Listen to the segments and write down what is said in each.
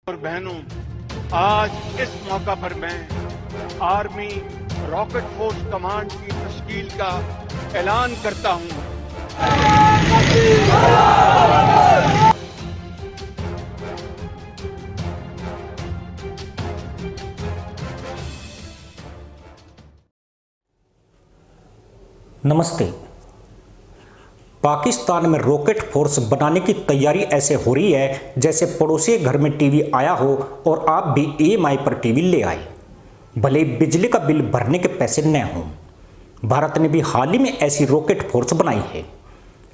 और बहनों, आज इस मौका पर मैं आर्मी रॉकेट फोर्स कमांड की तश्कील का ऐलान करता हूं। नमस्ते। पाकिस्तान में रॉकेट फोर्स बनाने की तैयारी ऐसे हो रही है जैसे पड़ोसी घर में टीवी आया हो और आप भी ईएमआई पर टीवी ले आए, भले ही बिजली का बिल भरने के पैसे न हों। भारत ने भी हाल ही में ऐसी रॉकेट फोर्स बनाई है,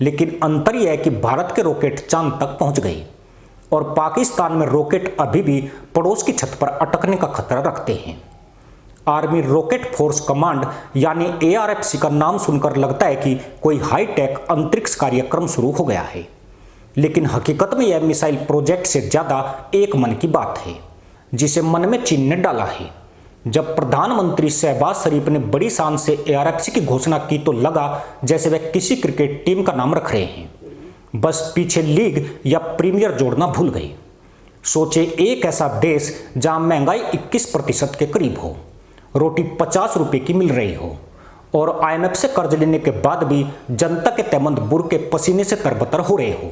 लेकिन अंतर यह है कि भारत के रॉकेट चांद तक पहुंच गए और पाकिस्तान में रॉकेट अभी भी पड़ोस की छत पर अटकने का खतरा रखते हैं। आर्मी रॉकेट फोर्स कमांड यानी एआरएफसी का नाम सुनकर लगता है कि कोई हाईटेक अंतरिक्ष कार्यक्रम शुरू हो गया है, लेकिन हकीकत में यह मिसाइल प्रोजेक्ट से ज़्यादा एक मन की बात है जिसे मन में चीन ने डाला है। जब प्रधानमंत्री शहबाज शरीफ ने बड़ी शान से एआरएफसी की घोषणा की तो लगा जैसे वह किसी क्रिकेट टीम का नाम रख रहे हैं, बस पीछे लीग या प्रीमियर जोड़ना भूल गए। सोचे एक ऐसा देश जहां महंगाई 21% के करीब हो, रोटी 50 रुपए की मिल रही हो और आईएमएफ से कर्ज लेने के बाद भी जनता के तहमंद बुर के पसीने से तरबतर हो रहे हो,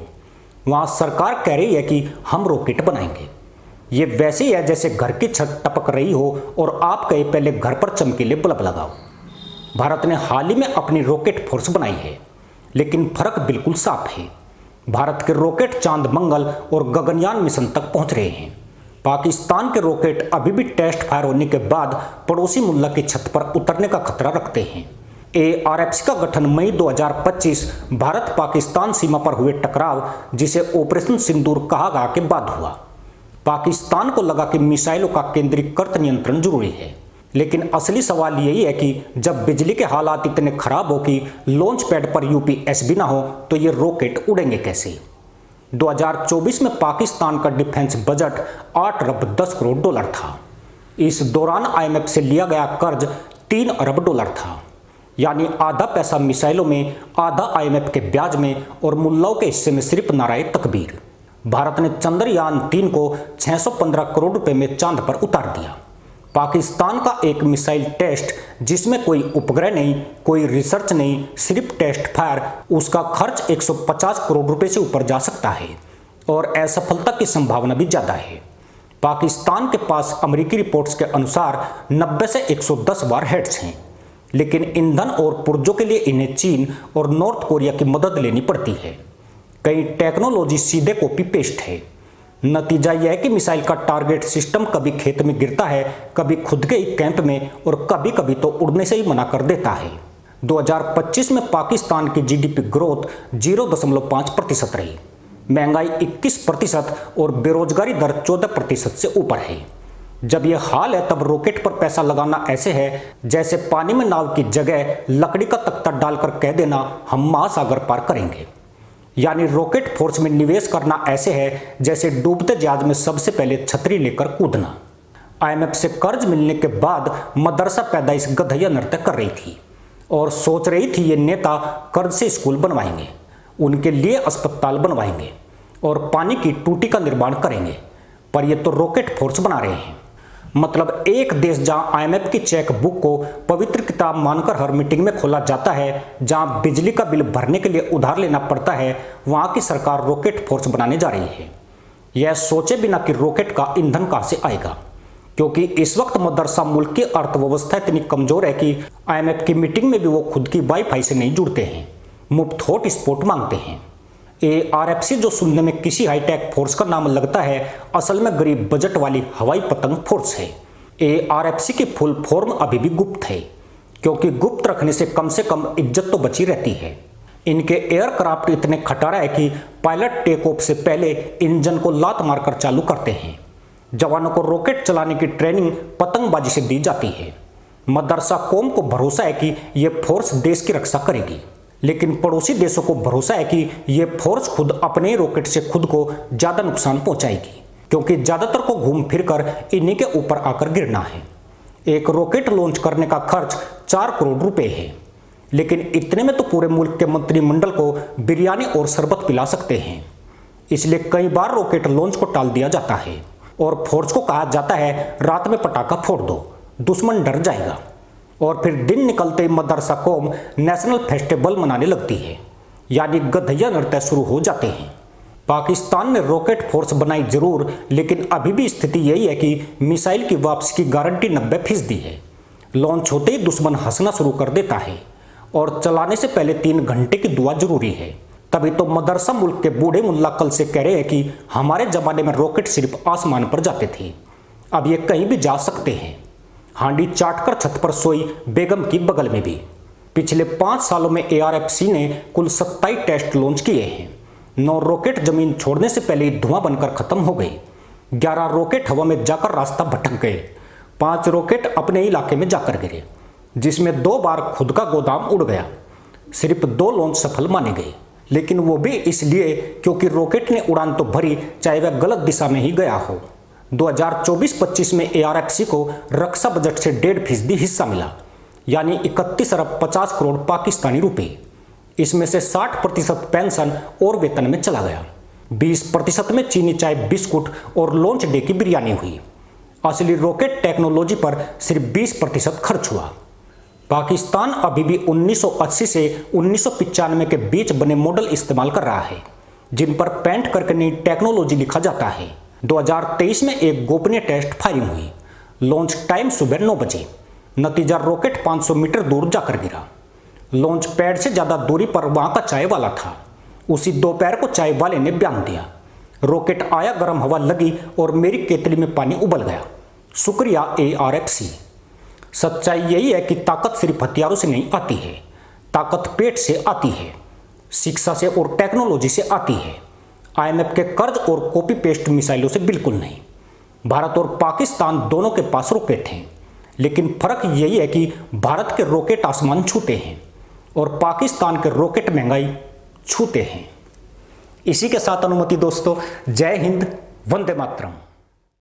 वहां सरकार कह रही है कि हम रॉकेट बनाएंगे। ये वैसे ही है जैसे घर की छत टपक रही हो और आप कहे पहले घर पर चमकीले बल्ब लगाओ। भारत ने हाल ही में अपनी रॉकेट फोर्स बनाई है, लेकिन फर्क बिल्कुल साफ है। भारत के रॉकेट चांद, मंगल और गगनयान मिशन तक पहुंच रहे हैं। पाकिस्तान के रॉकेट अभी भी टेस्ट फायर होने के बाद पड़ोसी मुल्ला की छत पर उतरने का खतरा रखते हैं। एआरएफसी का गठन मई 2025 भारत पाकिस्तान सीमा पर हुए टकराव, जिसे ऑपरेशन सिंदूर कहा गया, के बाद हुआ। पाकिस्तान को लगा कि मिसाइलों का केंद्रीकृत नियंत्रण जरूरी है, लेकिन असली सवाल यही है कि जब बिजली के हालात इतने खराब हो कि लॉन्च पैड पर यूपीएस भी ना हो तो ये रॉकेट उड़ेंगे कैसे। 2024 में पाकिस्तान का डिफेंस बजट 8 अरब 10 करोड़ डॉलर था। इस दौरान आईएमएफ से लिया गया कर्ज 3 अरब डॉलर था, यानी आधा पैसा मिसाइलों में, आधा आईएमएफ के ब्याज में और मुल्लाओं के हिस्से में सिर्फ नाराए तकबीर। भारत ने चंद्रयान 3 को 615 करोड़ रुपए में चांद पर उतार दिया। पाकिस्तान का एक मिसाइल टेस्ट जिसमें कोई उपग्रह नहीं, कोई रिसर्च नहीं, सिर्फ टेस्ट फायर, उसका खर्च 150 करोड़ रुपए से ऊपर जा सकता है और असफलता की संभावना भी ज़्यादा है। पाकिस्तान के पास अमेरिकी रिपोर्ट्स के अनुसार 90 से 110 वार हेड्स हैं, लेकिन ईंधन और पुर्जों के लिए इन्हें चीन और नॉर्थ कोरिया की मदद लेनी पड़ती है। कई टेक्नोलॉजी सीधे कॉपी पेस्ट है। नतीजा यह है कि मिसाइल का टारगेट सिस्टम कभी खेत में गिरता है, कभी खुद के ही कैंप में और कभी कभी तो उड़ने से ही मना कर देता है। 2025 में पाकिस्तान की जीडीपी ग्रोथ 0.5% रही, महंगाई 21% और बेरोजगारी दर 14% से ऊपर है। जब यह हाल है तब रॉकेट पर पैसा लगाना ऐसे है जैसे पानी में नाव की जगह लकड़ी का तख्ता डालकर कह देना हम महासागर पार करेंगे। यानी रॉकेट फोर्स में निवेश करना ऐसे है जैसे डूबते जहाज में सबसे पहले छतरी लेकर कूदना। आईएमएफ से कर्ज मिलने के बाद मदरसा पैदाइश गधैया नृत्य कर रही थी और सोच रही थी ये नेता कर्ज से स्कूल बनवाएंगे, उनके लिए अस्पताल बनवाएंगे और पानी की टूटी का निर्माण करेंगे, पर ये तो रॉकेट फोर्स बना रहे हैं। मतलब एक देश जहां आईएमएफ की चेक बुक को पवित्र किताब मानकर हर मीटिंग में खोला जाता है, जहां बिजली का बिल भरने के लिए उधार लेना पड़ता है, वहां की सरकार रॉकेट फोर्स बनाने जा रही है, यह सोचे बिना कि रॉकेट का ईंधन कहां से आएगा। क्योंकि इस वक्त मदरसा मुल्क की अर्थव्यवस्था इतनी कमजोर है कि आईएमएफ की मीटिंग में भी वो खुद की वाईफाई से नहीं जुड़ते हैं, मुफ्त हॉटस्पॉट मांगते हैं। एआरएफसी जो सुनने में किसी हाईटेक फोर्स का नाम लगता है, असल में गरीब बजट वाली हवाई पतंग फोर्स है। एआरएफसी की फुल फॉर्म अभी भी गुप्त है, क्योंकि गुप्त रखने से कम इज्जत तो बची रहती है। इनके एयरक्राफ्ट इतने खटारा है कि पायलट टेक ऑफ से पहले इंजन को लात मारकर चालू करते हैं। जवानों को रॉकेट चलाने की ट्रेनिंग पतंगबाजी से दी जाती है। मदरसा कौम को भरोसा है कि यह फोर्स देश की रक्षा करेगी, लेकिन पड़ोसी देशों को भरोसा है कि यह फोर्स खुद अपने रॉकेट से खुद को ज्यादा नुकसान पहुंचाएगी, क्योंकि ज्यादातर को घूम फिरकर इन्हीं के ऊपर आकर गिरना है। एक रॉकेट लॉन्च करने का खर्च 4 करोड़ रुपए है, लेकिन इतने में तो पूरे मुल्क के मंत्रिमंडल को बिरयानी और शरबत पिला सकते हैं। इसलिए कई बार रॉकेट लॉन्च को टाल दिया जाता है। और फोर्स को कहा जाता है रात में पटाखा फोड़ दो, दुश्मन डर जाएगा। और फिर दिन निकलते ही मदरसा कौम नेशनल फेस्टिवल मनाने लगती है, यानी गधैया नृत्य शुरू हो जाते हैं। पाकिस्तान ने रॉकेट फोर्स बनाई जरूर, लेकिन अभी भी स्थिति यही है कि मिसाइल की वापसी की गारंटी 90% है। लॉन्च होते ही दुश्मन हंसना शुरू कर देता है और चलाने से पहले 3 घंटे की दुआ जरूरी है। तभी तो मदरसा मुल्क के बूढ़े मुल्ला कल से कह रहे हैं कि हमारे जमाने में रॉकेट सिर्फ आसमान पर जाते थे, अब ये कहीं भी जा सकते हैं। हांडी चाट कर छत पर सोई बेगम की बगल में भी। पिछले 5 सालों में ARFC ने कुल 27 टेस्ट लॉन्च किए हैं। 9 रॉकेट जमीन छोड़ने से पहले ही धुआं बनकर खत्म हो गई। 11 रॉकेट हवा में जाकर रास्ता भटक गए। 5 रॉकेट अपने इलाके में जाकर गिरे, जिसमें 2 बार खुद का गोदाम उड़ गया। सिर्फ 2 लॉन्च सफल माने गए, लेकिन वो भी इसलिए क्योंकि रॉकेट ने उड़ान तो भरी, चाहे वह गलत दिशा में ही गया हो। 2024-25 में ARFC को रक्षा बजट से 1.5% हिस्सा मिला, यानी 31 अरब 50 करोड़ पाकिस्तानी रुपए। इसमें से 60% पेंशन और वेतन में चला गया। 20% में चीनी चाय, बिस्कुट और लॉन्च डे की बिरयानी हुई। असली रॉकेट टेक्नोलॉजी पर सिर्फ 20% खर्च हुआ। पाकिस्तान अभी भी 1980 से 1995 के बीच बने मॉडल इस्तेमाल कर रहा है, जिन पर पेंट करके नई टेक्नोलॉजी लिखा जाता है। 2023 में एक गोपनीय टेस्ट फायरिंग हुई। लॉन्च टाइम सुबह 9 बजे। नतीजा रॉकेट 500 मीटर दूर जाकर गिरा। लॉन्च पैड से ज़्यादा दूरी पर वहाँ का चाय वाला था। उसी दोपहर को चाय वाले ने बयान दिया, रॉकेट आया, गर्म हवा लगी और मेरी केतली में पानी उबल गया। शुक्रिया ARFC। सच्चाई यही है कि ताकत सिर्फ हथियारों से नहीं आती है, ताकत पेट से आती है, शिक्षा से और टेक्नोलॉजी से आती है। IMF के कर्ज और कॉपी पेस्ट मिसाइलों से बिल्कुल नहीं। भारत और पाकिस्तान दोनों के पास रॉकेट हैं, लेकिन फर्क यही है कि भारत के रॉकेट आसमान छूते हैं और पाकिस्तान के रॉकेट महंगाई छूते हैं। इसी के साथ अनुमति दोस्तों, जय हिंद, वंदे मातरम।